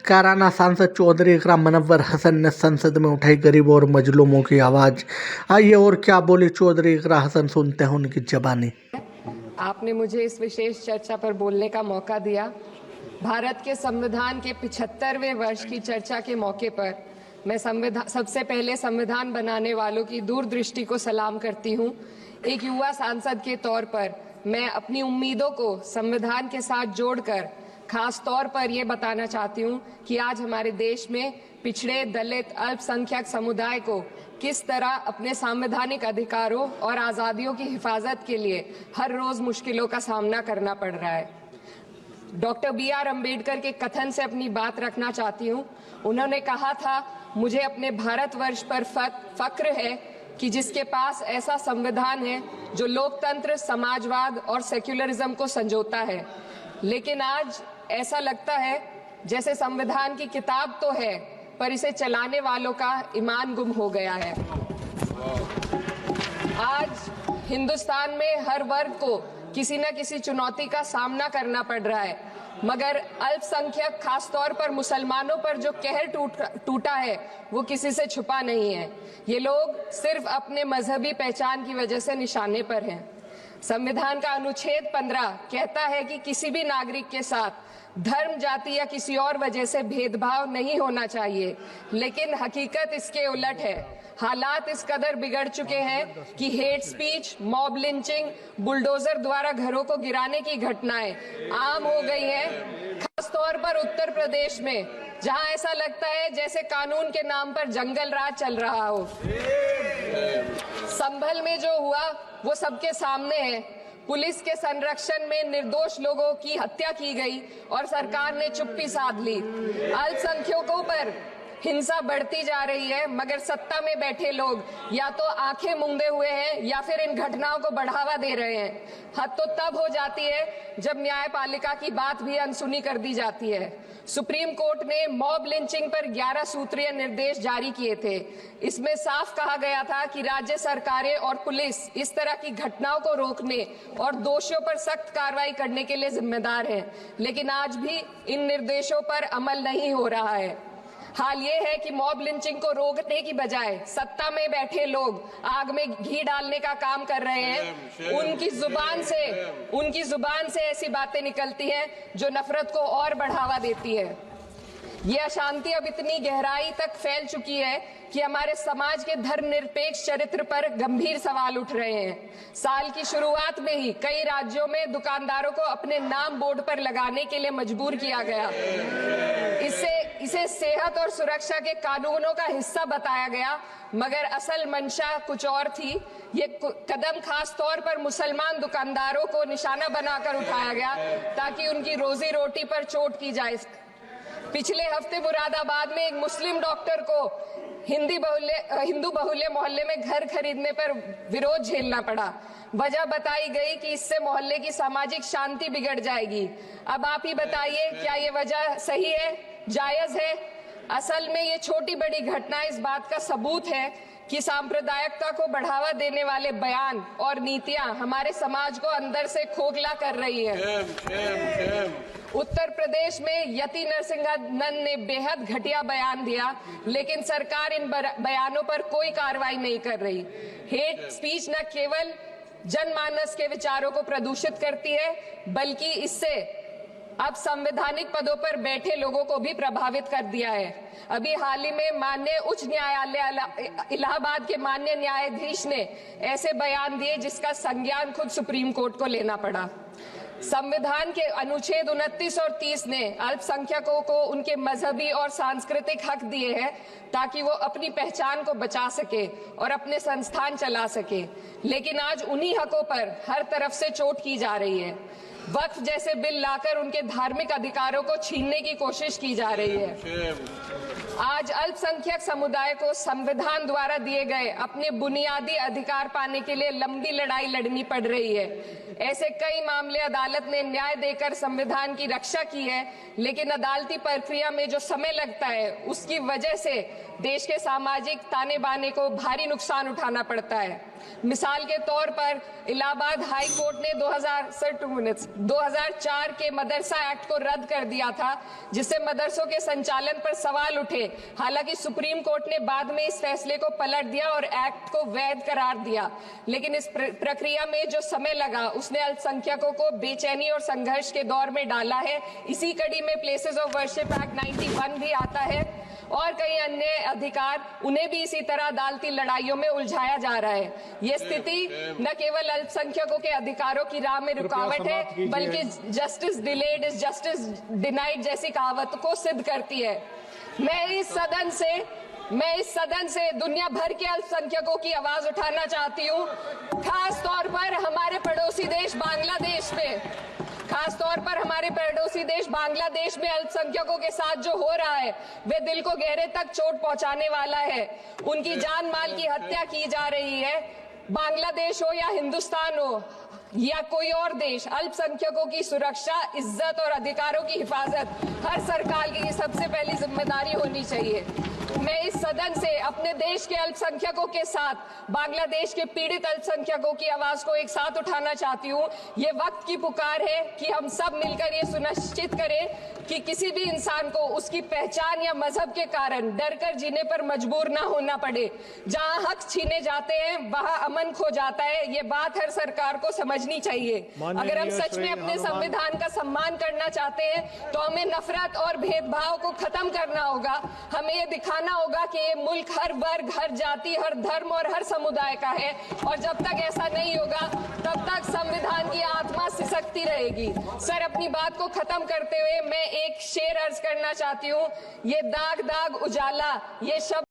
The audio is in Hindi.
काराना सांसद चौधरी इकराम मुनव्वर हसन ने संसद में उठाई गरीबों और मजलूमों की आवाज। आइए और क्या बोली चौधरी इकराम हसन, सुनते हैं उनकी जबानी। आपने मुझे इस विशेष चर्चा पर बोलने का मौका दिया। भारत के संविधान के 75वें वर्ष की चर्चा के मौके पर मैं सबसे पहले संविधान बनाने वालों की दूरदृष्टि को सलाम करती हूँ। एक युवा सांसद के तौर पर मैं अपनी उम्मीदों को संविधान के साथ जोड़कर खास तौर पर ये बताना चाहती हूँ कि आज हमारे देश में पिछड़े, दलित, अल्पसंख्यक समुदाय को किस तरह अपने संवैधानिक अधिकारों और आज़ादियों की हिफाजत के लिए हर रोज मुश्किलों का सामना करना पड़ रहा है। Doctor B.R. अम्बेडकर के कथन से अपनी बात रखना चाहती हूँ। उन्होंने कहा था, मुझे अपने भारतवर्ष पर फक्र है कि जिसके पास ऐसा संविधान है जो लोकतंत्र, समाजवाद और सेक्युलरिज्म को संजोता है। लेकिन आज ऐसा लगता है जैसे संविधान की किताब तो है पर इसे चलाने वालों का ईमान गुम हो गया है। आज हिंदुस्तान में हर वर्ग को किसी न किसी चुनौती का सामना करना पड़ रहा है, मगर अल्पसंख्यक, खासतौर पर मुसलमानों पर जो कहर टूटा है वो किसी से छुपा नहीं है। ये लोग सिर्फ अपने मजहबी पहचान की वजह से निशाने पर हैं। संविधान का अनुच्छेद 15 कहता है कि किसी भी नागरिक के साथ धर्म, जाति या किसी और वजह से भेदभाव नहीं होना चाहिए, लेकिन हकीकत इसके उलट है। हालात इस कदर बिगड़ चुके हैं कि hate speech, mob lynching, bulldozer द्वारा घरों को गिराने की घटनाएं आम हो गई हैं। खास तौर पर उत्तर प्रदेश में, जहां ऐसा लगता है जैसे कानून के नाम पर जंगल राज चल रहा हो। संभल में जो हुआ वो सबके सामने है। पुलिस के संरक्षण में निर्दोष लोगों की हत्या की गई और सरकार ने चुप्पी साध ली। अल्पसंख्यकों पर हिंसा बढ़ती जा रही है, मगर सत्ता में बैठे लोग या तो आंखें मूंदे हुए हैं या फिर इन घटनाओं को बढ़ावा दे रहे हैं। हद तो तब हो जाती है जब न्यायपालिका की बात भी अनसुनी कर दी जाती है। सुप्रीम कोर्ट ने मॉब लिंचिंग पर 11 सूत्रीय निर्देश जारी किए थे। इसमें साफ कहा गया था कि राज्य सरकारें और पुलिस इस तरह की घटनाओं को रोकने और दोषियों पर सख्त कार्रवाई करने के लिए जिम्मेदार है, लेकिन आज भी इन निर्देशों पर अमल नहीं हो रहा है। हाल ये है कि मॉब लिंचिंग को रोकने की बजाय सत्ता में बैठे लोग आग में घी डालने का काम कर रहे हैं। उनकी जुबान से ऐसी बातें निकलती हैं जो नफरत को और बढ़ावा देती है। ये अशांति अब इतनी गहराई तक फैल चुकी है कि हमारे समाज के धर्मनिरपेक्ष चरित्र पर गंभीर सवाल उठ रहे हैं। साल की शुरुआत में ही कई राज्यों में दुकानदारों को अपने नाम बोर्ड पर लगाने के लिए मजबूर किया गया। इसे सेहत और सुरक्षा के कानूनों का हिस्सा बताया गया, मगर असल मंशा कुछ और थी। ये कदम खास तौर पर मुसलमान दुकानदारों को निशाना बनाकर उठाया गया ताकि उनकी रोजी रोटी पर चोट की जाए। पिछले हफ्ते मुरादाबाद में एक मुस्लिम डॉक्टर को हिंदू बहुल्य मोहल्ले में घर खरीदने पर विरोध झेलना पड़ा। वजह बताई गई कि इससे मोहल्ले की सामाजिक शांति बिगड़ जाएगी। अब आप ही बताइए, क्या ये वजह सही है, जायज है? असल में ये छोटी बड़ी घटना इस बात का सबूत है कि सांप्रदायिकता को बढ़ावा देने वाले बयान और नीतियां हमारे समाज को अंदर से खोखला कर रही है। उत्तर प्रदेश में यति नरसिंहन ने बेहद घटिया बयान दिया, लेकिन सरकार इन बयानों पर कोई कार्रवाई नहीं कर रही। हेट स्पीच न केवल जनमानस के विचारों को प्रदूषित करती है, बल्कि इससे अब संवैधानिक पदों पर बैठे लोगों को भी प्रभावित कर दिया है। अभी हाल ही में माननीय उच्च न्यायालय इलाहाबाद के माननीय न्यायाधीश ने ऐसे बयान दिए जिसका संज्ञान खुद सुप्रीम कोर्ट को लेना पड़ा। संविधान के अनुच्छेद 29 और 30 ने अल्पसंख्यकों को उनके मजहबी और सांस्कृतिक हक दिए हैं ताकि वो अपनी पहचान को बचा सके और अपने संस्थान चला सके, लेकिन आज उन्हीं हकों पर हर तरफ से चोट की जा रही है। वक्फ जैसे बिल लाकर उनके धार्मिक अधिकारों को छीनने की कोशिश की जा रही है। आज अल्पसंख्यक समुदाय को संविधान द्वारा दिए गए अपने बुनियादी अधिकार पाने के लिए लंबी लड़ाई लड़नी पड़ रही है। ऐसे कई मामले अदालत ने न्याय देकर संविधान की रक्षा की है, लेकिन अदालती प्रक्रिया में जो समय लगता है उसकी वजह से देश के सामाजिक ताने बाने को भारी नुकसान उठाना पड़ता है। मिसाल के तौर पर इलाहाबाद हाई कोर्ट ने 2000 2004 के मदरसा एक्ट को रद्द कर दिया था, जिससे मदरसों के संचालन पर सवाल उठे। हालांकि सुप्रीम कोर्ट ने बाद में इस फैसले को पलट दिया और एक्ट को वैध करार दिया, लेकिन इस प्रक्रिया में जो समय लगा उसने अल्पसंख्यकों को बेचैनी और संघर्ष के दौर में डाला है। इसी कड़ी में प्लेसेस ऑफ वर्शिप एक्ट 91 भी आता है और कई अन्य अधिकार, उन्हें भी इसी तरह अदालती लड़ाइयों में उलझाया जा रहा है। ये स्थिति न केवल अल्पसंख्यकों के अधिकारों की राह में रुकावट है, बल्कि justice delayed is justice denied जैसी कहावत को सिद्ध करती है। मैं इस सदन से दुनिया भर के अल्पसंख्यकों की आवाज उठाना चाहती हूँ, खास तौर पर हमारे पड़ोसी देश बांग्लादेश में अल्पसंख्यकों के साथ जो हो रहा है वे दिल को गहरे तक चोट पहुंचाने वाला है। उनकी जान माल की हत्या की जा रही है। बांग्लादेश हो या हिंदुस्तान हो या कोई और देश, अल्पसंख्यकों की सुरक्षा, इज्जत और अधिकारों की हिफाजत हर सरकार की सबसे पहली जिम्मेदारी होनी चाहिए। मैं इस सदन से अपने देश के अल्पसंख्यकों के साथ बांग्लादेश के पीड़ित अल्पसंख्यकों की आवाज को एक साथ उठाना चाहती हूँ। ये वक्त की पुकार है कि हम सब मिलकर ये सुनिश्चित करें कि किसी भी इंसान को उसकी पहचान या मजहब के कारण डरकर जीने पर मजबूर ना होना पड़े। जहाँ हक छीने जाते हैं वहाँ अमन खो जाता है। ये बात हर सरकार को समझनी चाहिए। अगर हम सच में अपने संविधान का सम्मान करना चाहते हैं तो हमें नफरत और भेदभाव को खत्म करना होगा। हमें ये दिखाना होगा कि ये मुल्क हर वर्ग, हर जाति, हर धर्म और हर समुदाय का है, और जब तक ऐसा नहीं होगा तब तक संविधान की आत्मा सिसकती रहेगी। सर, अपनी बात को खत्म करते हुए मैं एक शेर अर्ज करना चाहती हूँ। ये दाग दाग उजाला, ये शब्द